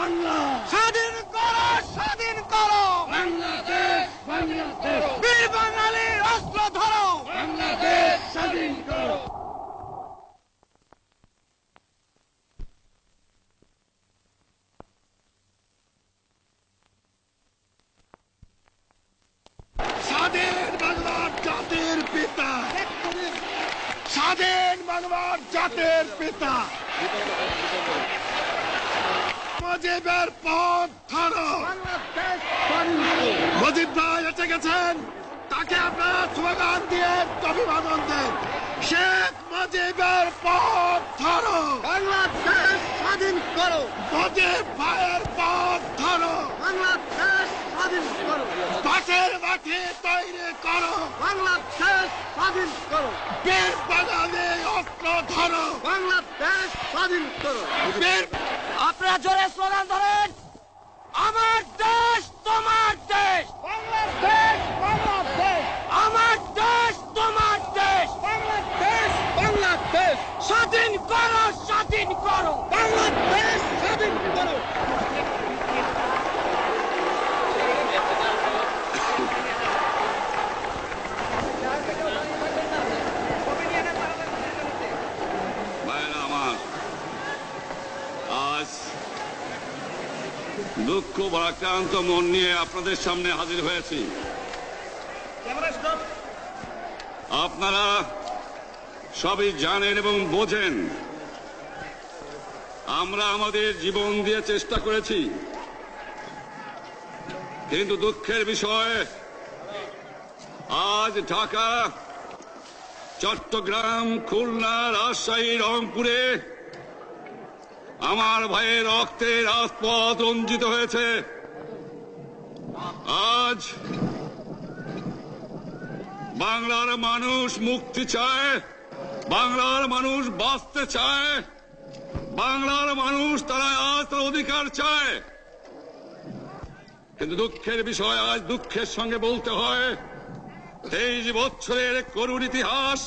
বাংলা, স্বাধীন করো, স্বাধীন করো বাংলাদেশ, বাংলাদেশ, বীর বাঙালির অস্ত্র ধরো। বাংলাদেশ স্বাধীন করো। স্বাধীন বাংলার জাতির পিতা, স্বাধীন বাংলার জাতির পিতা মুজিবের পথ ধরো। মুজিব ভাই এসে গেছেন, তাকে আপনারা স্লোগান দিয়ে অভিবাদন দেন। শেখ মুজিবের পথ ধরো, বাংলাদেশ স্বাধীন করো, মুজিব ভাইয়ের পথ ধরো, বাংলাদেশ স্বাধীন করো, পাশের মাঠে তৈরি করো, বাংলাদেশ স্বাধীন করো, বীর বাঙালি অস্ত্র ধরো, বাংলাদেশ স্বাধীন করো। বীর আপনারা জোরে স্লোগান ধরেন, আমার দেশ তোমার দেশ, বাংলাদেশ বাংলাদেশ, আমার দেশ তোমার দেশ, বাংলাদেশ বাংলাদেশ, স্বাধীন করো, স্বাধীন করো, বাংলাদেশ স্বাধীন করো। ভাইরা আমার, আজ দুঃখ ভারাক্রান্ত মন নিয়ে আপনাদের সামনে হাজির হয়েছি। আপনারা সবই জানেন এবং বোঝেন আমরা আমাদের জীবন দিয়ে চেষ্টা করেছি, কিন্তু দুঃখের বিষয় আজ ঢাকা, চট্টগ্রাম, খুলনা, রাজশাহী, রংপুরে আমার ভাইয়ের রক্তে রাজপথ রঞ্জিত হয়েছে। আজ বাংলার মানুষ মুক্তি চায়, বাংলার মানুষ বাঁচতে চায়, বাংলার মানুষ তারা আজ তার অধিকার চায়। কিন্তু দুঃখের বিষয়, আজ দুঃখের সঙ্গে বলতে হয় 23 বছরের করুণ ইতিহাস,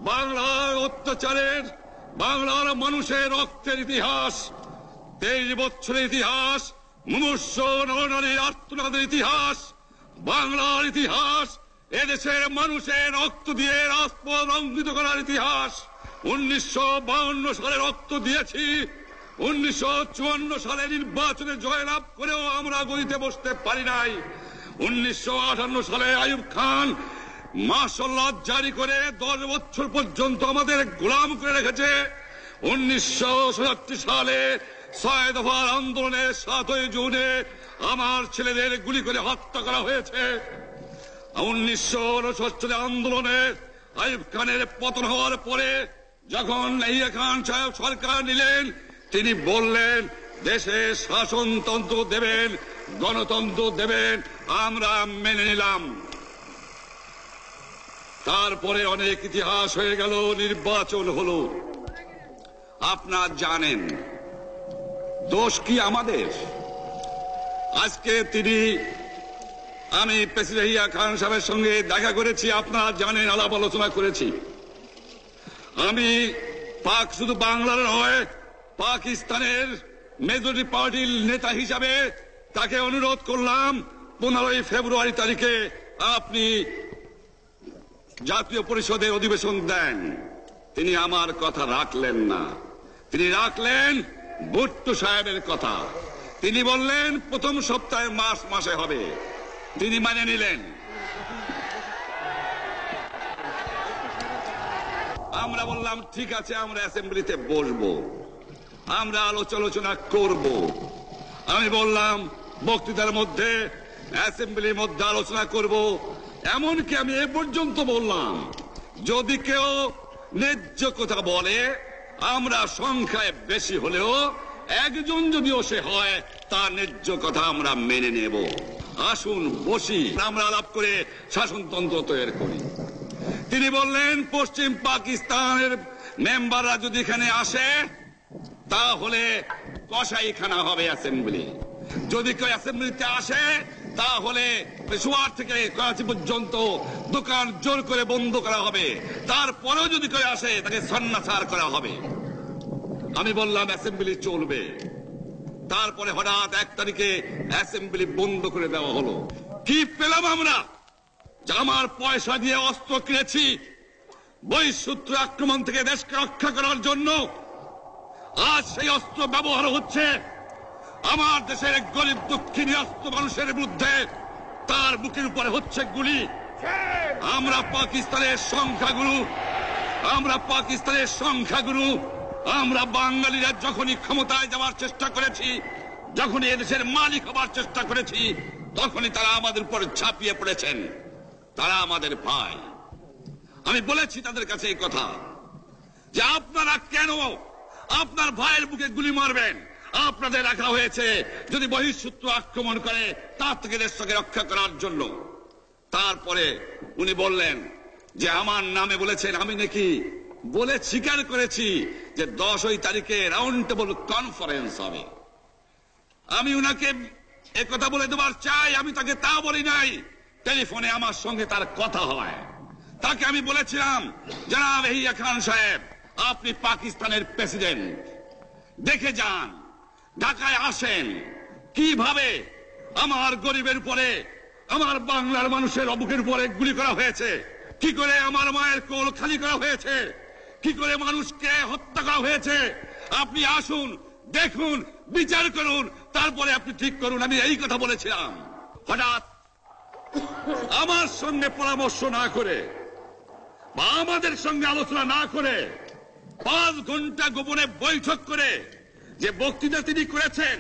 বাংলার অত্যাচারের, বাংলার মানুষের রক্তের ইতিহাস, 23 বছরের ইতিহাস, মুমূর্ষ নরনারীর আর্তনাদের ইতিহাস, বাংলার ইতিহাস, এদেশের মানুষের রক্ত দিয়ে রাজপথ রঞ্জিত করার ইতিহাস। 1952 সালে রক্ত দিয়েছি, 1954 সালে নির্বাচনে জয়লাভ করেও আমরা গদিতে বসতে পারি নাই। 1958 সালে আইয়ুব খান মার্শাল ল জারি করে 10 বছর পর্যন্ত আমাদের গোলাম করে রেখেছে। 1967 সালে 6 দফার আন্দোলনের 7ই জুনে আমার ছেলেদের গুলি করে হত্যা করা হয়েছে। 1969 আন্দোলনে আইয়ুব খানের পতন হওয়ার পরে যখন ইয়াহিয়া খান সাহেব সরকার নিলেন, তিনি বললেন দেশে শাসনতন্ত্র দেবেন, গণতন্ত্র দেবেন, আমরা মেনে নিলাম। তারপরে অনেক ইতিহাস হয়ে গেল, নির্বাচন হলো। আপনারা জানেন দোষ কি আমাদের? আজকে আমি প্রেসিডেন্ট ইয়াহিয়া খান সাহেবের সঙ্গে দেখা করেছি, আপনারা জানেন, আলাপ আলোচনা করেছি। আমি শুধু বাংলার নয়, পাকিস্তানের মেজরিটি পার্টির নেতা হিসাবে তাকে অনুরোধ করলাম 15 ফেব্রুয়ারি তারিখে আপনি জাতীয় পরিষদের অধিবেশন দেন। তিনি আমার কথা রাখলেন না, তিনি রাখলেন ভুট্টো সাহেবের কথা। তিনি বললেন প্রথম সপ্তাহে মাসে হবে, তিনি মানে নিলেন। আমরা বললাম ঠিক আছে, আমরা অ্যাসেম্বলিতে বসবো, আমরা আলোচনা করব। আমি বললাম বক্তৃতার মধ্যে, অ্যাসেম্বলির মধ্যে আলোচনা করব। এমনকি আমি এ পর্যন্ত বললাম যদি কেউ ন্যায্য কথা বলে, আমরা সংখ্যায় বেশি হলেও একজন যদিও সে হয়, তার ন্যায্য কথা আমরা মেনে নেব। আসুন বসি, আমরা আলাপ করে শাসনতন্ত্র তৈরি করি। তিনি বললেন পশ্চিম পাকিস্তানের মেম্বাররা যদি এখানে আসে তাহলে কসাইখানা হবে অ্যাসেম্বলি। যদি কেউ অ্যাসেম্বলিতে আসে তাহলে পেশোয়ার থেকে করাচি পর্যন্ত দোকান জোর করে বন্ধ করা হবে, তারপরেও যদি কেউ আসে তাকে সন্ন্যাসার করা হবে। আমি বললাম অ্যাসেম্বলি চলবে। তারপরে হঠাৎ 1 তারিখে অ্যাসেম্বলি বন্ধ করে দেওয়া হলো। কি পেলাম আমরা? যে আমার পয়সা দিয়ে অস্ত্র কিনেছি বহিঃশত্রু আক্রমণ থেকে দেশকে রক্ষা করার জন্য, আজ সেই অস্ত্র ব্যবহার হচ্ছে আমার দেশের গরিব দুঃখী নিরস্ত মানুষের বিরুদ্ধে। তার বুকের উপরে হচ্ছে গুলি। আমরা পাকিস্তানের সংখ্যাগুরু, আমরা বাঙালিরা যখনই ক্ষমতায় যাওয়ার চেষ্টা করেছি, যখনই এদেশের মালিক হবার চেষ্টা করেছি, তখনই তারা আমাদের উপর ঝাঁপিয়ে পড়েছেন। তারা আমাদের ভাই। আমি বলেছি তাদের কাছে এই কথা যে আপনারা কেন আপনার ভাইয়ের বুকে গুলি মারবেন? আপনাদের রাখা হয়েছে যদি বহিঃশত্রু আক্রমণ করে তার থেকে দেশকে রক্ষা করার জন্য। তারপরে উনি বললেন যে আমার নামে বলেছেন, আমি নাকি বলে স্বীকার করেছি যে 10 তারিখে রাউন্ড টেবল কনফারেন্স হবে। আমি উনাকে একথা বলে দেবার চাই, আমি তাকে তা বলি নাই। টেলিফোনে আমার সঙ্গে তার কথা হয়। তাকে আমি বলেছিলাম, জনাব ইয়াহিয়া খান সাহেব, আপনি পাকিস্তানের প্রেসিডেন্ট, দেখে যান, ঢাকায় আসেন কিভাবে আমার গরিবের উপরে, আমার বাংলার মানুষের বুকের উপরে গুলি করা হয়েছে, কি করে আমার মায়ের কোল খালি করা হয়েছে, কি করে মানুষকে হত্যা করা হয়েছে। আপনি আসুন, দেখুন, বিচার করুন, তারপরে আপনি ঠিক করুন। আমি এই কথা বলেছিলাম। হঠাৎ আমার সঙ্গে পরামর্শ না করে বা আমাদের সঙ্গে আলোচনা না করে 5 ঘন্টা গোপনে বৈঠক করে যে বক্তৃতা তিনি করেছেন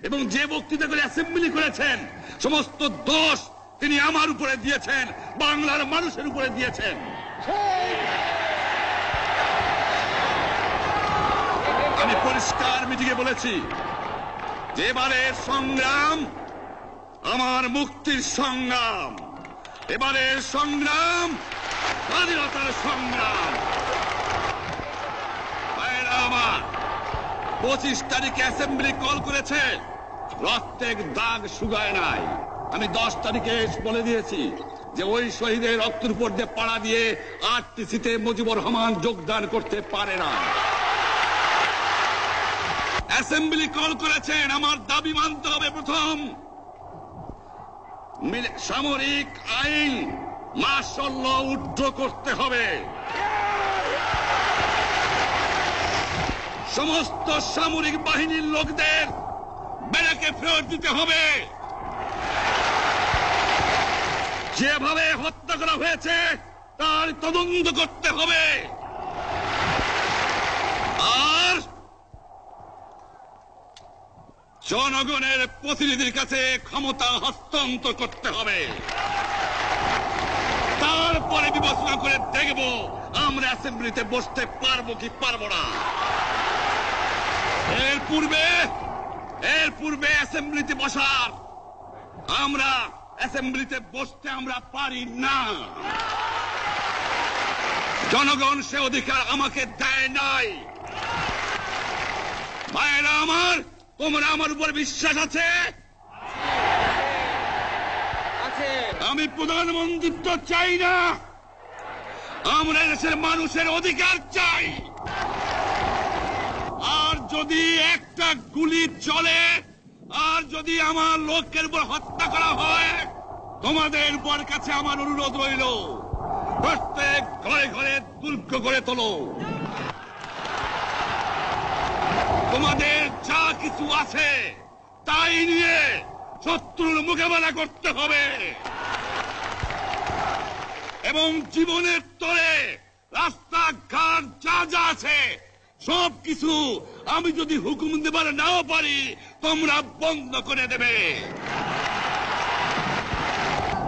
এবং যে বক্তৃতা করে অ্যাসেম্বলি করেছেন, সমস্ত দোষ তিনি আমার উপরে দিয়েছেন, বাংলার মানুষের উপরে দিয়েছেন। আমি পরিষ্কার মিটিংয়ে বলেছি যে এবারের সংগ্রাম আমার মুক্তির সংগ্রাম, এবারের সংগ্রাম স্বাধীনতার সংগ্রাম। আমার 25 তারিখে অ্যাসেম্বলি কল করেছে, রক্তের দাগ শুকায় নাই। আমি 10 তারিখে বলে দিয়েছি যে ওই শহীদের রক্তের উপর দিয়ে পাড়া দিয়ে আরটিসিতে মুজিবুর রহমান যোগদান করতে পারে না। অ্যাসেম্বলি কল করেছেন, আমার দাবি মানতে হবে। প্রথম, সামরিক আইন মার্শাল ল উড্র করতে হবে। সমস্ত সামরিক বাহিনীর লোকদের ব্যারাকে ফেরত দিতে হবে। যেভাবে হত্যা করা হয়েছে তার তদন্ত করতে হবে। আর জনগণের প্রতিনিধির কাছে ক্ষমতা হস্তান্তর করতে হবে। তারপরে বিবেচনা করে দেখব আমরা অ্যাসেম্বলিতে বসতে পারবো কি পারবো না। এর পূর্বে অ্যাসেম্বলিতে বসার, আমরা অ্যাসেম্বলিতে বসতে আমরা পারি না। জনগণ সে অধিকার আমাকে দেয় নাই। ভাইয়েরা আমার, তোমরা আমার উপর বিশ্বাস আছে? আমি প্রধানমন্ত্রিত্ব চাই না, আমরা দেশের মানুষের অধিকার চাই। আর যদি একটা গুলি চলে, আর যদি আমার লোকের উপর হত্যা করা হয়, তোমাদের উপর কাছে আমার অনুরোধ রইল, প্রত্যেক ঘরে ঘরে দুর্গ করে তোলো। তোমাদের যা কিছু আছে তাই নিয়ে শত্রুর মোকাবেলা করতে হবে এবং জীবনের তরে রাস্তাঘাট যা যা আছে সবকিছু আমি যদি হুকুম দেবার নাও পারি, তোমরা বন্ধ করে দেবে।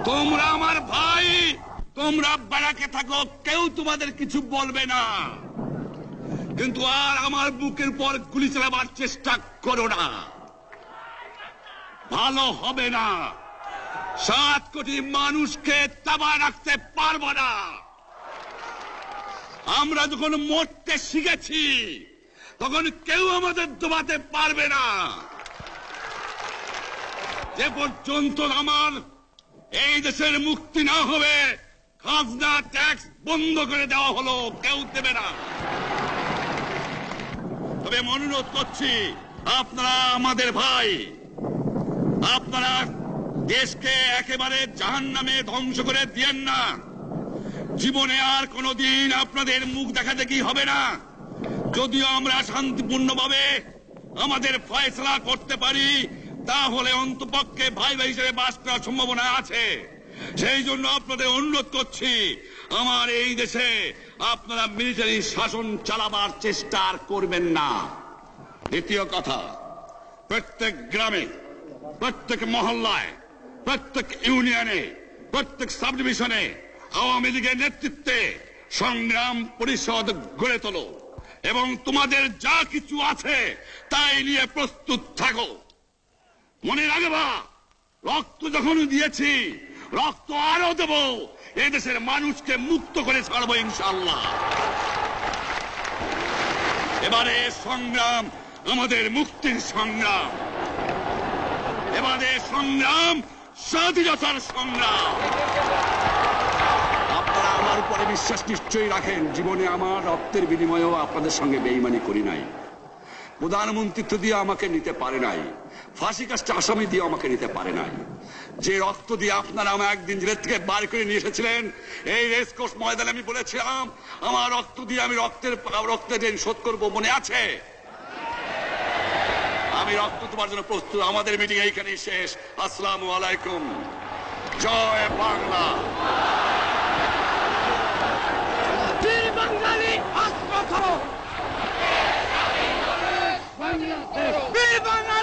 তোমরা আমার ভাই, তোমরা ব্যারাকে থাকো, কেউ তোমাদের কিছু বলবে না, কিন্তু আর আমার বুকের পর গুলি চালাবার চেষ্টা করো না, ভালো হবে না। 7 কোটি মানুষকে তাবায় রাখতে পারবো না। আমরা যখন মরতে শিখেছি তখন কেউ আমাদের দবাতে পারবে না। যে পর্যন্ত আমার এই দেশের মুক্তি না হবে, খাজনা ট্যাক্স বন্ধ করে দেওয়া হলো, কেউ দেবে না। তবে আমি অনুরোধ করছি, আপনারা আমাদের ভাই, আপনারা দেশকে একেবারে জাহান্নামে ধ্বংস করে দিয়েন না। জীবনে আর কোনোদিন আপনাদের মুখ দেখা দেখি হবে না। যদিও আমরা শান্তিপূর্ণভাবে আমাদের ফয়সলা করতে পারি, তাহলে অন্তপক্ষে ভাই ভাই হিসেবে বাস করার সম্ভাবনা আছে। সেই জন্য আপনাদের অনুরোধ করছি, আমার এই দেশে আপনারা মিলিটারি শাসন চালাবার চেষ্টা আর করবেন না। দ্বিতীয় কথা, প্রত্যেক গ্রামে, প্রত্যেক মহল্লায়, প্রত্যেক ইউনিয়নে, প্রত্যেক সাব ডিভিশনে আওয়ামী লীগের নেতৃত্বে সংগ্রাম পরিষদ গড়ে তোলো এবং তোমাদের যা কিছু আছে তাই নিয়ে প্রস্তুত থাকো। মনে রাখবা, রক্ত যখন দিয়েছি, রক্ত আরো দেব। এই দেশের মানুষকে মুক্ত করে ছাড়বো ইনশাআল্লাহ। এবারে সংগ্রাম আমাদের মুক্তির সংগ্রাম, এবারে সংগ্রাম স্বাধীনতার সংগ্রাম। আপনারা আমার উপরে বিশ্বাস নিশ্চয়ই রাখেন। জীবনে আমার রক্তের বিনিময়েও আপনাদের সঙ্গে বেইমানি করি নাই। প্রধানমন্ত্রিত্ব দিয়ে আমাকে নিতে পারে নাই, ফাঁসি কাস্টে আসামি দিয়ে আমাকে নিতে পারে নাই। যে রক্ত দিয়ে আপনারা আমার একদিন জেলের থেকে বার করে নিয়ে এসেছিলেন, এই রেসকোর্স ময়দানে আমি বলেছিলাম আমার রক্ত দিয়ে আমি রক্তের ঋণ শোধ করবো, মনে আছে? আমি রক্ত তোমার জন্য প্রস্তুত। আমাদের মিটিং এইখানেই শেষ। আসসালামু আলাইকুম। জয় বাংলা। বীর বাঙালি অস্ত্র ধরো, বাংলাদেশ বীর বাঙালি